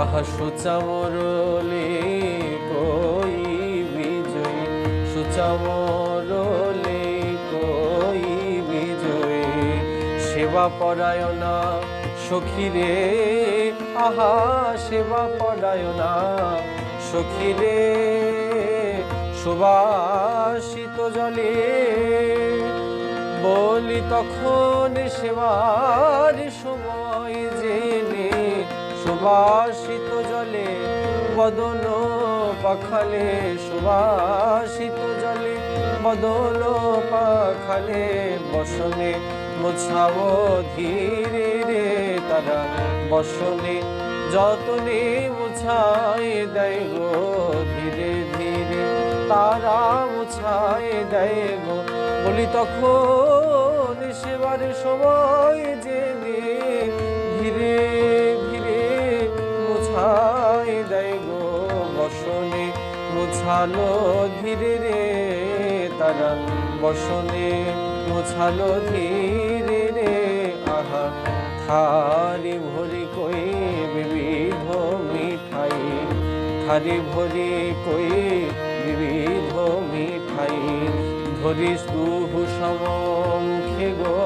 আহা সুচা মুরলি কই বিজয়ী, সুচা মুরলি কই বিজয়ী। সেবা পরায়ণা সখী রে, আহা সেবা পরায়ণা সখী রে, সুবাসিত জলে বলি তখন সেবার সময় জেনে, সুবাসিত জলে বদন পাখালে, সুবাসিত জলে বদন পাখালে, বসনে মোছাবো ধীরে রে তারা, বসনে যতনে মুছায় দেয় গো ধীরে ধীরে, তারা মুছায় দেয় গো। বলি তখন সেবার সময় জেনে ধীরে ধীরে মুছায় দেয় গো, বসনে মুছালো ধীরে রে তারা, বসনে মুছালো ধীরে রে। আহা থারি ভরি কই বিবিধ মিঠাই, থারি ভরি কই বিবিধ মিঠাই, ধরিস দুহু সমমুখে গো